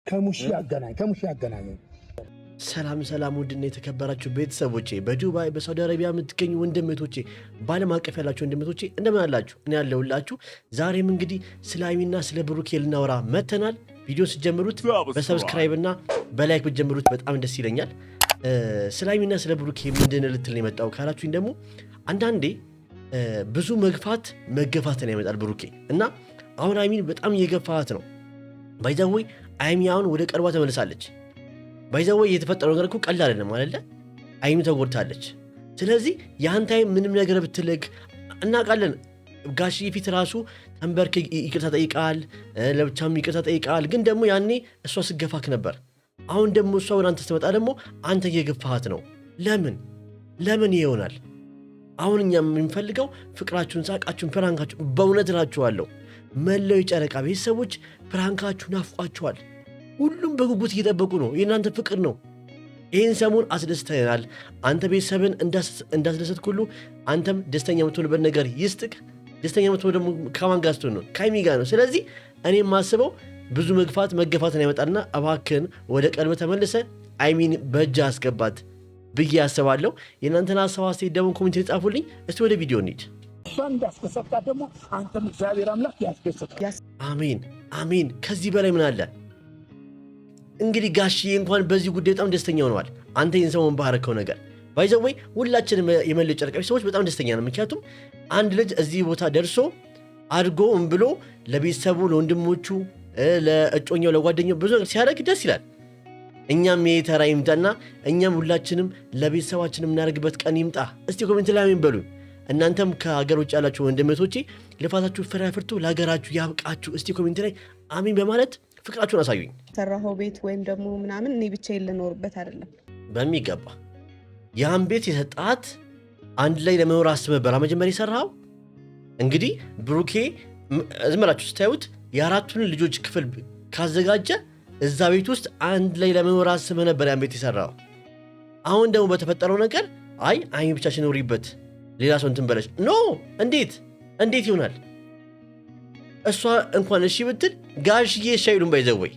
ከሙሽ ያገናኝ ሰላም ውድና የተከበራችሁ ቤተሰቦቼ በዱባይ በሳውዲ አረቢያ የምትገኙ ወንድምቶቼ በዓለም አቀፍ ያላችሁ ወንድምቶቼ እንደምን አላችሁ? እኔ ያለሁላችሁ። ዛሬም እንግዲህ ስለ ሀይሚና ስለ ብሩኬ ልናወራ መተናል። ቪዲዮ ስትጀምሩት በሰብስክራይብ እና በላይክ ብትጀምሩት በጣም ደስ ይለኛል። ስለ ሀይሚና ስለ ብሩኬ ምንድን ልትል ነው የመጣው ካላችሁኝ ደግሞ አንዳንዴ ብዙ መገፋትን ያመጣል ብሩኬ እና አሁን ሀይሚን በጣም እየገፋት ነው። ባይዛዌ ሀይሚ አሁን ወደ ቀርቧ ተመልሳለች። ባይዛዌ የተፈጠረው ነገር እኮ ቀላል አይደለም አይደለ? ሀይሚ ተጎድታለች። ስለዚህ የአንተ ምንም ነገር ብትልክ እናውቃለን። ጋሽዬ ፊት ራሱ ተንበርክ ይቅርታ ጠይቃል፣ ለብቻም ይቅርታ ጠይቃል። ግን ደግሞ ያኔ እሷ ስገፋክ ነበር። አሁን ደግሞ እሷ ወደ አንተ ስትመጣ ደግሞ አንተ እየገፋሃት ነው። ለምን ይሆናል? አሁን እኛ የምንፈልገው ፍቅራችሁን፣ ሳቃችሁን፣ ፍራንካችሁን በእውነት እላችኋለሁ መላው የጨረቃ ቤተሰቦች ፍራንካችሁ ናፍቋችኋል። ሁሉም በጉጉት እየጠበቁ ነው። የእናንተ ፍቅር ነው። ይህን ሰሞን አስደስተናል። አንተ ቤተሰብን እንዳስደሰትክ ሁሉ አንተም ደስተኛ የምትሆንበት ነገር ይስጥቅ። ደስተኛ የምትሆን ደግሞ ከማን ጋር ስትሆን ነው? ከሀይሚ ጋር ነው። ስለዚህ እኔ የማስበው ብዙ መገፋትን ያመጣልና እባክህን ወደ ቀልብ ተመልሰ ሀይሚን በእጅ አስገባት ብዬ አስባለሁ። የእናንተን ሀሳብ አስተያየት ደግሞ ኮሜንት ጻፉልኝ። እስቲ ወደ ቪዲዮ እንሂድ። እንዳስደሰትካት ደግሞ አንተም እግዚአብሔር አምላክ ያስደሰትክ። አሜን። ከዚህ በላይ ምን አለ? እንግዲህ ጋሽዬ እንኳን በዚህ ጉዳይ በጣም ደስተኛ ሆነዋል። አንተ ይህን ሰሞን ባረከው ነገር ባይዘወይ ሁላችንም የመላው ጨረቃ ሰዎች በጣም ደስተኛ ነው። ምክንያቱም አንድ ልጅ እዚህ ቦታ ደርሶ አድጎ ብሎ ለቤተሰቡ፣ ለወንድሞቹ፣ ለእጮኛው፣ ለጓደኛው ብዙ ነገር ሲያደርግ ደስ ይላል። እኛም ይሄ ተራ ይምጣና እኛም ሁላችንም ለቤተሰባችን የምናደርግበት ቀን ይምጣ። እስቲ ኮሜንት ላይ አሜን በሉ። እናንተም ከሀገር ውጭ ያላችሁ ወንድሞቼ ልፋታችሁ ፍሬ አፍርቶ ለሀገራችሁ ያብቃችሁ። እስቲ ኮሜንት ላይ አሜን በማለት ፍቅራችሁን አሳዩኝ። ሰራኸው ቤት ወይም ደግሞ ምናምን እኔ ብቻዬን ልኖርበት አይደለም። በሚገባ ያን ቤት የሰጣት አንድ ላይ ለመኖር አስበህ ነበር መጀመሪያ የሰራኸው። እንግዲህ ብሩኬ ዝም ብላችሁ ስታዩት የአራቱን ልጆች ክፍል ካዘጋጀ እዛ ቤት ውስጥ አንድ ላይ ለመኖር አስበህ ነበር ያን ቤት የሰራኸው። አሁን ደግሞ በተፈጠረው ነገር ሀይሚ ብቻሽን ኖሪበት ሌላ ሰው እንትን በለሽ ኖ። እንዴት ይሆናል? እሷ እንኳን እሺ ብትል ጋሽዬ እሺ አይሉም። ባይዘወይ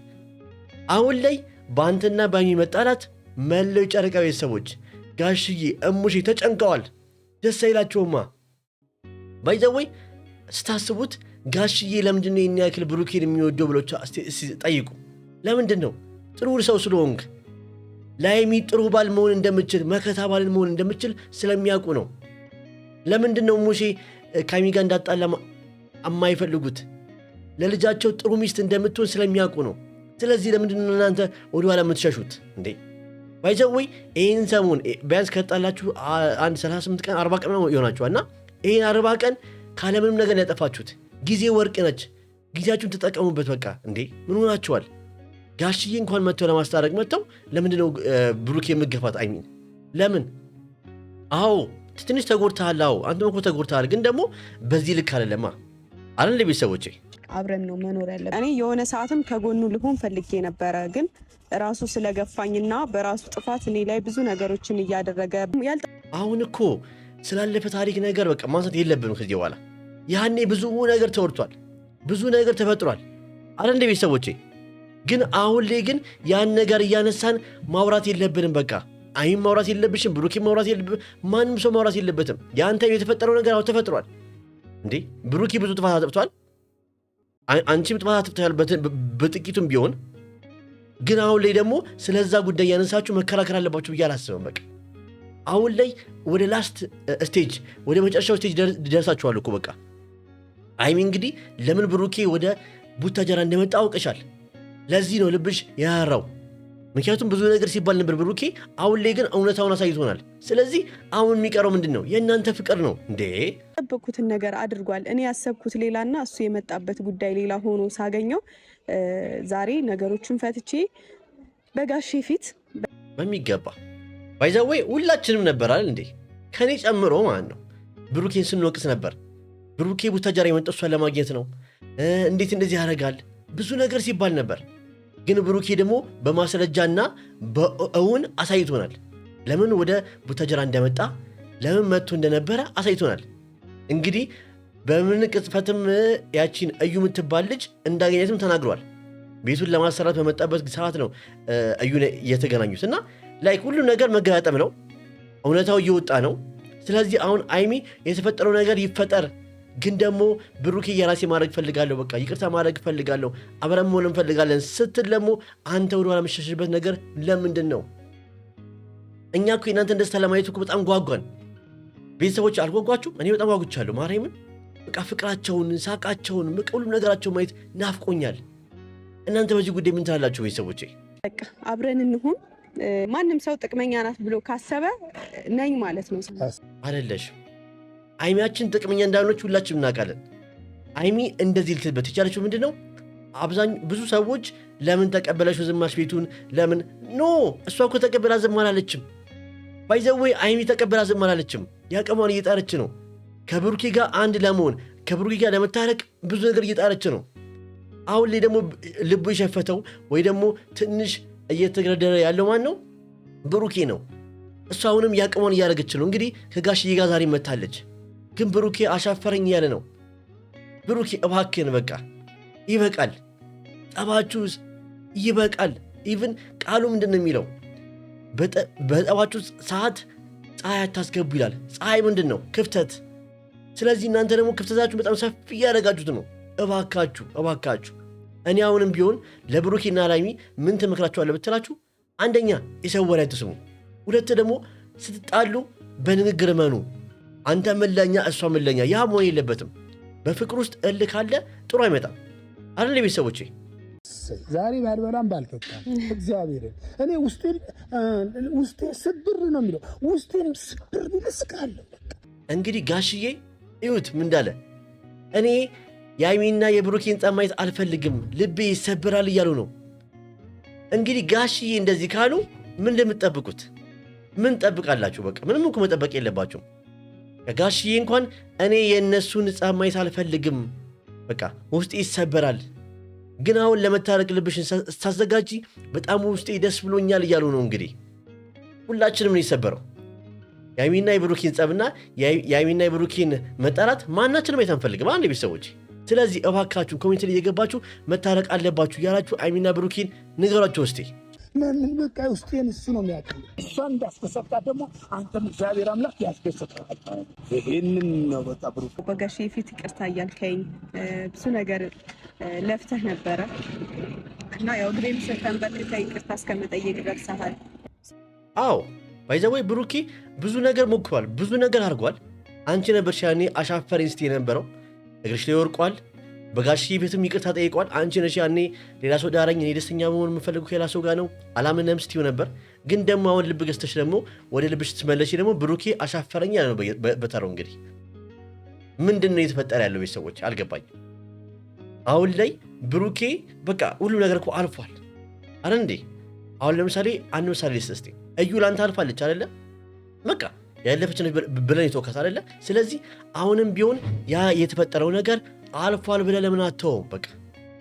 አሁን ላይ በአንተና በሀይሚ መጣላት መላው ጨረቃ ቤተሰቦች ጋሽዬ እሙሼ ተጨንቀዋል። ደስ አይላቸውማ። ባይዘወይ ስታስቡት ጋሽዬ ለምንድን ነው የኔ ያክል ብሩኬን የሚወደው ብሎ ጠይቁ። ለምንድን ነው? ጥሩ ሰው ስለሆንክ ለሀይሚ ጥሩ ባል መሆን እንደምችል፣ መከታ ባልን መሆን እንደምችል ስለሚያውቁ ነው። ለምንድን ነው ሙሼ ከሀይሚ ጋር እንዳጣላ የማይፈልጉት? ለልጃቸው ጥሩ ሚስት እንደምትሆን ስለሚያውቁ ነው። ስለዚህ ለምንድን ነው እናንተ ወደኋላ የምትሸሹት እንዴ? ባይዘወይ ይህን ሰሞን ቢያንስ ከጣላችሁ አንድ 38 ቀን 40 ቀን ይሆናችኋል እና ይህን 40 ቀን ካለምንም ነገር ያጠፋችሁት ጊዜ ወርቅ ነች። ጊዜያችሁን ተጠቀሙበት። በቃ እንዴ ምን ሆናችኋል? ጋሽዬ እንኳን መጥተው ለማስታረቅ መጥተው ለምንድን ነው ብሩክ የምገፋት ሀይሚን? ለምን? አዎ ትንሽ ተጎድተሃል። አንተም እኮ ተጎድተሃል። ግን ደግሞ በዚህ ልክ አለለማ አለን። ለቤተሰቦቼ አብረን ነው መኖር ያለብን። እኔ የሆነ ሰዓትም ከጎኑ ልሆን ፈልጌ ነበረ፣ ግን ራሱ ስለገፋኝና በራሱ ጥፋት እኔ ላይ ብዙ ነገሮችን እያደረገ አሁን እኮ ስላለፈ ታሪክ ነገር በቃ ማንሳት የለብንም ከዚህ በኋላ። ያኔ ብዙ ነገር ተወርቷል፣ ብዙ ነገር ተፈጥሯል አለን። ለቤተሰቦቼ ግን አሁን ላይ ግን ያን ነገር እያነሳን ማውራት የለብንም። በቃ አይም ማውራት የለብሽም፣ ብሩኬ ማውራት የለብም፣ ማንም ሰው ማውራት የለበትም። ያንተ የተፈጠረው ነገር አሁን ተፈጥሯል እንዴ። ብሩኬ ብዙ ጥፋት አጥፍቷል፣ አንቺም ጥፋት አጥፍተሻል በጥቂቱም ቢሆን። ግን አሁን ላይ ደግሞ ስለዛ ጉዳይ ያነሳችሁ መከራከር አለባችሁ ብዬ አላስብም። በቃ አሁን ላይ ወደ ላስት ስቴጅ፣ ወደ መጨረሻው ስቴጅ ደርሳችኋል እኮ በቃ። ሀይሚ እንግዲህ ለምን ብሩኬ ወደ ቡታጀራ እንደመጣ አውቀሻል። ለዚህ ነው ልብሽ ያራው። ምክንያቱም ብዙ ነገር ሲባል ነበር ብሩኬ። አሁን ላይ ግን እውነታውን አሳይቶናል። ስለዚህ አሁን የሚቀረው ምንድን ነው? የእናንተ ፍቅር ነው እንዴ። የጠበኩትን ነገር አድርጓል። እኔ ያሰብኩት ሌላና እሱ የመጣበት ጉዳይ ሌላ ሆኖ ሳገኘው ዛሬ ነገሮችን ፈትቼ በጋሼ ፊት በሚገባ ባይዛወይ ሁላችንም ነበራል እንዴ፣ ከኔ ጨምሮ ማለት ነው። ብሩኬን ስንወቅስ ነበር። ብሩኬ ቡታጀራ የመጣው እሷን ለማግኘት ነው፣ እንዴት እንደዚህ ያደርጋል ብዙ ነገር ሲባል ነበር። ግን ብሩኬ ደግሞ በማስረጃና በእውን አሳይቶናል። ለምን ወደ ቡታጀራ እንደመጣ፣ ለምን መጥቶ እንደነበረ አሳይቶናል። እንግዲህ በምን ቅጽፈትም ያቺን እዩ የምትባል ልጅ እንዳገኘትም ተናግሯል። ቤቱን ለማሰራት በመጣበት ሰዓት ነው እዩን የተገናኙት እና ላይክ ሁሉ ነገር መገጣጠም ነው። እውነታው እየወጣ ነው። ስለዚህ አሁን አይሚ የተፈጠረው ነገር ይፈጠር፣ ግን ደግሞ ብሩኬ የራሴ ማድረግ ፈልጋለሁ፣ በቃ ይቅርታ ማድረግ ፈልጋለሁ፣ አብረን መሆን እንፈልጋለን ስትል ደግሞ አንተ ወደኋላ የምትሸሽበት ነገር ለምንድን ነው? እኛ እኮ የእናንተን ደስታ ለማየት እኮ በጣም ጓጓን። ቤተሰቦች አልጓጓችሁም? እኔ በጣም ጓጉቻለሁ። ማርያምን በቃ ፍቅራቸውን፣ ሳቃቸውን፣ በቃ ሁሉም ነገራቸውን ማየት ናፍቆኛል። እናንተ በዚህ ጉዳይ ምን ትላላችሁ ቤተሰቦቼ? በቃ አብረን እንሁን። ማንም ሰው ጥቅመኛ ናት ብሎ ካሰበ ነኝ ማለት ነው አይደለሽ። አይሚያችን ጥቅመኛ እንዳልሆነች ሁላችንም እናውቃለን። አይሚ እንደዚህ ልትልበት የቻለችው ምንድን ነው? ብዙ ሰዎች ለምን ተቀበለሽው ዝማሽ ቤቱን ለምን ኖ እሷ እኮ ተቀበላ ዝም አላለችም። ባይዘወይ አይሚ ተቀበላ ዝም አላለችም። ያቀሟን እየጣረች ነው። ከብሩኬ ጋር አንድ ለመሆን ከብሩኬ ጋር ለመታረቅ ብዙ ነገር እየጣረች ነው። አሁን ላይ ደግሞ ልቡ የሸፈተው ወይ ደግሞ ትንሽ እየተገረደረ ያለው ማን ነው? ብሩኬ ነው። እሷ አሁንም ያቀሟን እያደረገች ነው። እንግዲህ ከጋሽዬ ጋር ዛሬ መታለች። ግን ብሩኬ አሻፈረኝ እያለ ነው። ብሩኬ እባክህን በቃ ይበቃል፣ ጠባችሁ ይበቃል። ኢቭን ቃሉ ምንድን ነው የሚለው? በጠባችሁ ሰዓት ፀሐይ አታስገቡ ይላል። ፀሐይ ምንድን ነው? ክፍተት። ስለዚህ እናንተ ደግሞ ክፍተታችሁ በጣም ሰፊ እያደረጋችሁት ነው። እባካችሁ እኔ አሁንም ቢሆን ለብሩኬና ላይሚ ምን ትመክራችኋለሁ ብትላችሁ፣ አንደኛ የሰው ወሬ አትስሙ፣ ሁለት ደግሞ ስትጣሉ በንግግር መኑ። አንተ መለኛ እሷ መለኛ፣ ያ መሆን የለበትም። በፍቅር ውስጥ እልህ ካለ ጥሩ አይመጣም አይደል ቤተሰቦቼ? ዛሬ ባልበላም ባልጠጣም እግዚአብሔር እኔ ውስጤ ስብር ነው የሚለው። ውስጤም ስብር ይልስቃለሁ። እንግዲህ ጋሽዬ እዩት ምን እንዳለ። እኔ የአይሚና የብሩኬን ጸብ ማየት አልፈልግም፣ ልቤ ይሰብራል እያሉ ነው። እንግዲህ ጋሽዬ እንደዚህ ካሉ ምን እንደምትጠብቁት? ምን ጠብቃላችሁ? በቃ ምንም እኮ መጠበቅ የለባችሁም። ጋሽዬ እንኳን እኔ የእነሱን ጸብ ማየት አልፈልግም፣ በቃ ውስጤ ይሰበራል፣ ግን አሁን ለመታረቅ ልብሽን ስታዘጋጂ በጣም ውስጤ ደስ ብሎኛል እያሉ ነው። እንግዲህ ሁላችንም ነው ይሰበረው የአይሚና የብሩኬን ጸብና የአይሚና የብሩኬን መጣላት ማናችንም ማየት አንፈልግም አንድ ቤተሰቦች። ስለዚህ እባካችሁ ኮሜንት ላይ እየገባችሁ መታረቅ አለባችሁ እያላችሁ አይሚና ብሩኬን ንገሯቸው እስቲ። ለምን በቃ ውስጤን እሱ ነው የሚያውቀው። እሷ እንዳስደሰታት ደግሞ አንተም እግዚአብሔር አምላክ ያስደሰታል። ይሄንን ነው በቃ ብሩክ በጋሽ ፊት ይቅርታ እያልከኝ ብዙ ነገር ለፍተህ ነበረ እና ያው ግሬም ስተንበርክከ ይቅርታ እስከመጠየቅ ደርሰሃል። አዎ ባይዘወይ ብሩኬ ብዙ ነገር ሞክሯል፣ ብዙ ነገር አድርጓል። አንቺ ነበርሽ ያኔ አሻፈረኝ ስትይ የነበረው፣ እግርሽ ላይ ወርቋል። በጋሽዬ ቤትም ይቅርታ ጠይቋል። አንቺ ነሽ ያኔ ሌላ ሰው ዳረኝ፣ እኔ ደስተኛ መሆን የምፈልገው ከሌላ ሰው ጋር ነው አላምንም ስትይው ነበር። ግን ደግሞ አሁን ልብ ገዝተሽ ደግሞ ወደ ልብሽ ስትመለሽ ደግሞ ብሩኬ አሻፈረኝ ያለ ነው በተራው። እንግዲህ ምንድን ነው የተፈጠረ ያለው ቤተሰቦች አልገባኝ። አሁን ላይ ብሩኬ በቃ ሁሉ ነገር እኮ አልፏል አረ እንዴ። አሁን ለምሳሌ አንድ ምሳሌ ልስጥ። እዩ ላንተ አልፋለች አይደለ? በቃ ያለፈች ብለን የተወካት አይደለ? ስለዚህ አሁንም ቢሆን ያ የተፈጠረው ነገር አልፏል ብለህ ለምን አትተውም? በቃ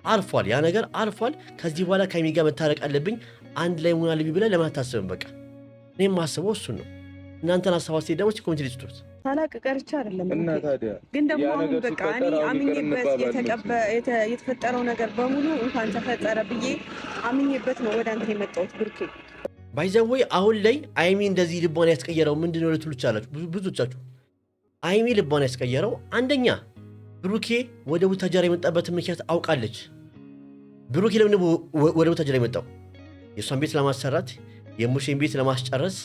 አልፏል፣ ያ ነገር አልፏል። ከዚህ በኋላ ከአይሚ ጋር መታረቅ አለብኝ፣ አንድ ላይ መሆን አለብኝ ብለህ ለምን አታስብም? በቃ እኔም ማስበው እሱን ነው። እናንተን ሀሳባችሁ ደግሞ ኮሜንት ላይ ጽፉት። ታላቅ ቀርቻ አይደለም እና ታዲያ ግን ደግሞ አሁን በቃ እኔ አምኜበት የተፈጠረው ነገር በሙሉ እንኳን ተፈጠረ ብዬ አምኜበት ነው ወደ አንተ የመጣሁት ብሩኬ። ባይዘወይ አሁን ላይ አይሚ እንደዚህ ልቧን ያስቀየረው ምንድን ነው ልትሉ ትችላላችሁ ብዙዎቻችሁ። አይሚ ልቧን ያስቀየረው አንደኛ ብሩኬ ወደ ቡታጀራ የመጣበትን ምክንያት አውቃለች። ብሩኬ ለምን ወደ ቡታጀራ የመጣው? የእሷን ቤት ለማሰራት፣ የሙሼን ቤት ለማስጨረስ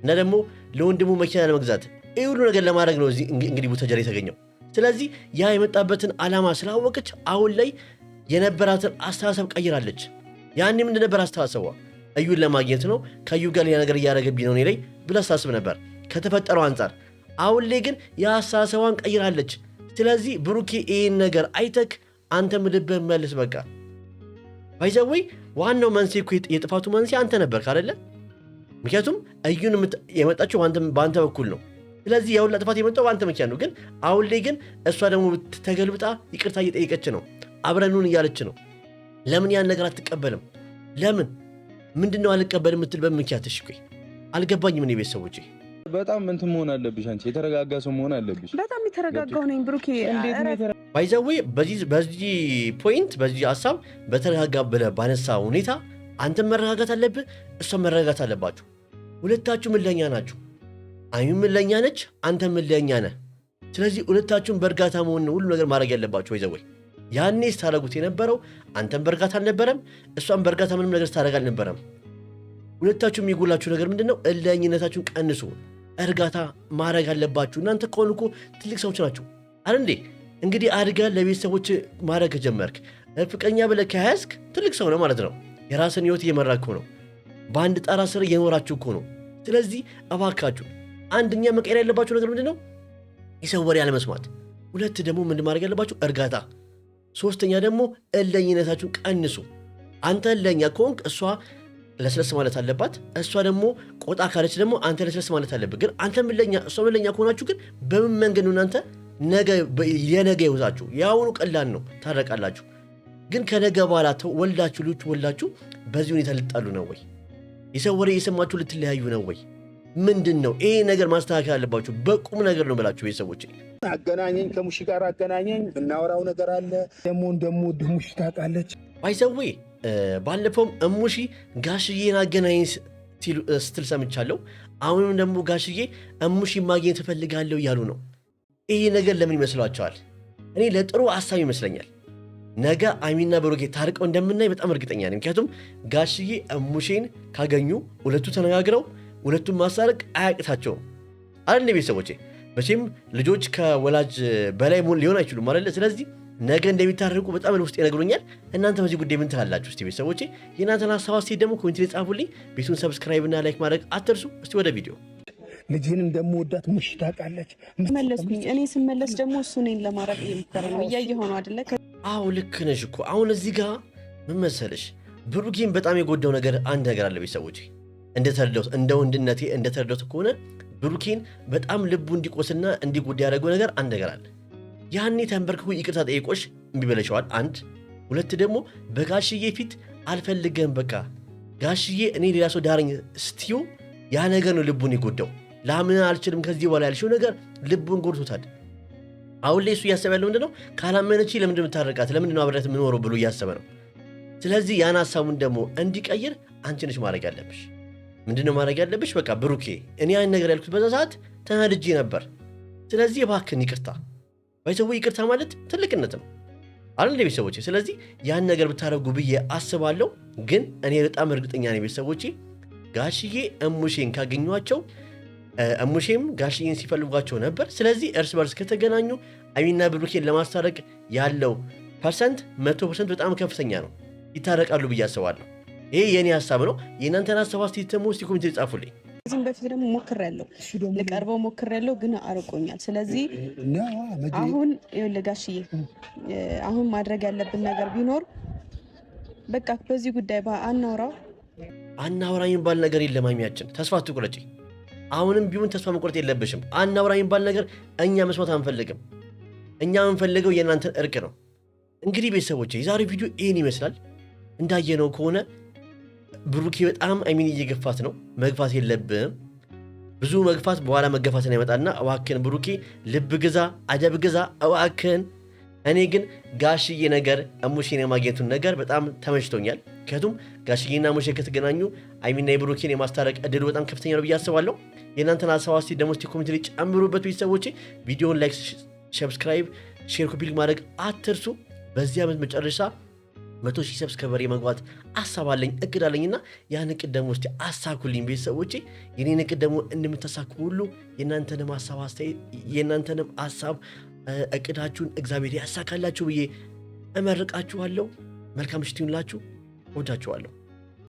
እና ደግሞ ለወንድሙ መኪና ለመግዛት፣ ይህ ሁሉ ነገር ለማድረግ ነው እንግዲህ ቡታጀራ የተገኘው። ስለዚህ ያ የመጣበትን ዓላማ ስላወቀች አሁን ላይ የነበራትን አስተሳሰብ ቀይራለች። ያኔ ምንድን ነበር አስተሳሰቧ? እዩን ለማግኘት ነው፣ ከእዩ ጋር ሌላ ነገር እያደረገብኝ ነው እኔ ላይ ብላ አስታስብ ነበር ከተፈጠረው አንጻር። አሁን ላይ ግን የአስተሳሰቧን ቀይራለች። ስለዚህ ብሩኬ ይህን ነገር አይተክ አንተም ልብህ መልስ። በቃ ባይዘወይ ዋናው መንስኤ እኮ የጥፋቱ መንስኤ አንተ ነበር ካደለ? ምክንያቱም እዩን የመጣችው በአንተ በኩል ነው። ስለዚህ የሁላ ጥፋት የመጣው በአንተ ምክንያት ነው። ግን አሁን ላይ ግን እሷ ደግሞ ተገልብጣ ይቅርታ እየጠየቀች ነው፣ አብረኑን እያለች ነው። ለምን ያን ነገር አትቀበልም? ለምን ምንድነው አልቀበልም የምትል በምክንያት? እሺ ቆይ አልገባኝም። እኔ ቤተሰቦቼ በጣም እንትን መሆን አለብሽ አንቺ፣ የተረጋጋ ሰው መሆን አለብሽ። በጣም የተረጋጋው ነኝ ብሩኬ። ባይዘዌ በዚህ ፖይንት በዚህ ሀሳብ በተረጋጋ ብለህ ባነሳ ሁኔታ አንተም መረጋጋት አለብህ፣ እሷም መረጋጋት አለባችሁ። ሁለታችሁ ምለኛ ናችሁ። አይሚም ምለኛ ነች፣ አንተም ምለኛ ነህ። ስለዚህ ሁለታችሁም በእርጋታ መሆን ሁሉ ነገር ማድረግ ያለባችሁ። ባይዘዌ ያኔ ስታደርጉት የነበረው አንተም በእርጋታ አልነበረም፣ እሷም በእርጋታ ምንም ነገር ስታደርግ አልነበረም። ሁለታችሁ የሚጎላችሁ ነገር ምንድን ነው? እልኸኝነታችሁን ቀንሱ። እርጋታ ማድረግ አለባችሁ። እናንተ ከሆኑ እኮ ትልቅ ሰዎች ናችሁ አይደል እንዴ? እንግዲህ አድገህ ለቤተሰቦች ማድረግ ከጀመርክ ፍቅረኛ ብለህ ከያዝክ ትልቅ ሰው ነው ማለት ነው። የራስን ህይወት እየመራክ ነው። በአንድ ጣራ ስር እየኖራችሁ እኮ ነው። ስለዚህ እባካችሁ አንደኛ መቀየር ያለባችሁ ነገር ምንድን ነው? የሰው ወሬ አለመስማት። ሁለት ደግሞ ምን ማድረግ ያለባችሁ? እርጋታ። ሶስተኛ ደግሞ እልኸኝነታችሁን ቀንሱ። አንተ እልኸኛ ከሆንክ እሷ ለስለስ ማለት አለባት። እሷ ደግሞ ቆጣ ካለች ደግሞ አንተ ለስለስ ማለት አለብህ። ግን አንተ ምለኛ እሷ ምለኛ ከሆናችሁ ግን በምን መንገድ ነው እናንተ የነገ ይወዛችሁ? የአሁኑ ቀላል ነው፣ ታረቃላችሁ። ግን ከነገ በኋላ ወልዳችሁ ልጆች ወልዳችሁ በዚህ ሁኔታ ልጣሉ ነው ወይ? የሰው ወሬ የሰማችሁ ልትለያዩ ነው ወይ? ምንድን ነው ይሄ ነገር? ማስተካከል አለባችሁ። በቁም ነገር ነው ብላችሁ ቤተሰቦች አገናኘኝ፣ ከሙሺ ጋር አገናኘኝ፣ እናወራው ነገር አለ። ደግሞ እንደምወድህ ሙሺ ታውቃለች። ባይዘዌ ባለፈውም እሙሺ ጋሽዬን አገናኝ ስትል ሰምቻለሁ። አሁንም ደግሞ ጋሽዬ እሙሺ ማግኘት እፈልጋለሁ እያሉ ነው። ይህ ነገር ለምን ይመስሏቸዋል? እኔ ለጥሩ ሀሳብ ይመስለኛል። ነገ አይሚና ብሩኬ ታርቀው እንደምናይ በጣም እርግጠኛ ነኝ። ምክንያቱም ጋሽዬ እሙሼን ካገኙ ሁለቱ ተነጋግረው ሁለቱን ማሳረቅ አያቅታቸውም አይደል? ቤተሰቦቼ መቼም ልጆች ከወላጅ በላይ ሊሆን አይችሉም ማለት። ስለዚህ ነገ እንደሚታረቁ በጣም ውስጥ ይነግሩኛል። እናንተ በዚህ ጉዳይ ምን ትላላችሁ? እስቲ ቤተሰቦቼ የእናንተን ሀሳብ አስተያየት ደግሞ ኮሜንት ላይ ጻፉልኝ። ቤቱን ሰብስክራይብ እና ላይክ ማድረግ አትርሱ። እስቲ ወደ ቪዲዮ። ልጅህን እንደምወዳት ሙሺ ታውቃለች። መለስኩኝ። እኔ ስመለስ ደግሞ እሱ እኔን ለማረቅ የሚሰራ ነው። እያየህ ሆኖ አይደለ? አዎ ልክ ነሽ እኮ። አሁን እዚህ ጋር ምን መሰለሽ፣ ብሩኬን በጣም የጎዳው ነገር አንድ ነገር አለ ቤተሰቦቼ። እንደተረዳሁት እንደ ወንድነቴ እንደተረዳሁት ከሆነ ብሩኬን በጣም ልቡ እንዲቆስና እንዲጎዳ ያደረገው ነገር አንድ ነገር አለ። ያኔ ተንበርክኮ ይቅርታ ጠይቆሽ እምቢ ብለሽዋል። አንድ ሁለት ደግሞ በጋሽዬ ፊት አልፈልገም፣ በቃ ጋሽዬ እኔ ሌላ ሰው ዳረኝ ስትዩ ያ ነገር ነው ልቡን የጎዳው። ላምን አልችልም ከዚህ በኋላ ያልሽው ነገር ልቡን ጎድቶታል። አሁን ላይ እሱ እያሰበ ያለው ምንድነው? ካላመነች ለምንድን የምታረቃት? ለምንድነው አብረት የምኖረው ብሎ እያሰበ ነው። ስለዚህ ያን ሀሳቡን ደግሞ እንዲቀይር አንቺ ነሽ ማድረግ ያለብሽ። ምንድነው ማድረግ ያለብሽ? በቃ ብሩኬ እኔ ያን ነገር ያልኩት በዛ ሰዓት ተናድጄ ነበር። ስለዚህ እባክህን ይቅርታ። ባይሰው ይቅርታ ማለት ትልቅነት ነው አይደል ቤተሰቦቼ? ስለዚህ ያን ነገር ብታደርጉ ብዬ አስባለሁ። ግን እኔ በጣም እርግጠኛ ነኝ ቤተሰቦቼ ጋሽዬ እሙሼን ካገኟቸው እሙሼም ጋሽዬን ሲፈልጓቸው ነበር። ስለዚህ እርስ በርስ ከተገናኙ አይሚና ብሩኬን ለማስታረቅ ያለው ፐርሰንት 100% በጣም ከፍተኛ ነው። ይታረቃሉ ብዬ አስባለሁ። ይሄ የኔ ሀሳብ ነው። የእናንተን ሀሳብ አስተያየት እስቲ ኮሜንት ጻፉልኝ። ከዚህም በፊት ደግሞ ሞክሬያለሁ፣ ልቀርበው ሞክሬያለሁ፣ ግን አርቆኛል። ስለዚህ አሁን ጋሽዬ አሁን ማድረግ ያለብን ነገር ቢኖር በቃ በዚህ ጉዳይ አናውራ የሚባል ነገር የለም። አይሚያችን ተስፋ አትቁረጪ። አሁንም ቢሆን ተስፋ መቁረጥ የለብሽም። አናውራ የሚባል ነገር እኛ መስማት አንፈልግም። እኛ የምንፈልገው የእናንተን እርቅ ነው። እንግዲህ ቤተሰቦቼ የዛሬው ቪዲዮ ይህን ይመስላል። እንዳየነው ከሆነ ብሩኬ በጣም አይሚን እየገፋት ነው። መግፋት የለብም። ብዙ መግፋት በኋላ መገፋትን ያመጣና እባክህን ብሩኬ ልብ ግዛ፣ አደብ ግዛ እባክህን። እኔ ግን ጋሽዬ ነገር እሙሼን የማግኘቱን ነገር በጣም ተመችቶኛል። ምክንያቱም ጋሽዬና እሙሼ ከተገናኙ አይሚና የብሩኬን የማስታረቅ እድሉ በጣም ከፍተኛ ነው ብዬ አስባለሁ። የእናንተን ሀሳብ አስተያየት ደግሞ እስቲ ኮሜንት ላይ ጨምሩበት ቤተሰቦቼ። ቪዲዮውን ላይክ፣ ሰብስክራይብ፣ ሼር፣ ኮፒ ማድረግ አትርሱ። በዚህ ዓመት መጨረሻ 100,000 ሰብስክራይበር የመግባት ሀሳብ አለኝ፣ እቅድ አለኝና ያን እቅድ ደግሞ እስቲ አሳኩልኝ ቤተሰቦቼ። የኔን እቅድ ደግሞ እንደምታሳኩ ሁሉ የእናንተንም ሀሳብ አስተያየት የእናንተንም ሀሳብ እቅዳችሁን እግዚአብሔር ያሳካላችሁ ብዬ እመርቃችኋለሁ። መልካም ምሽት ይሁንላችሁ። ወዳችኋለሁ።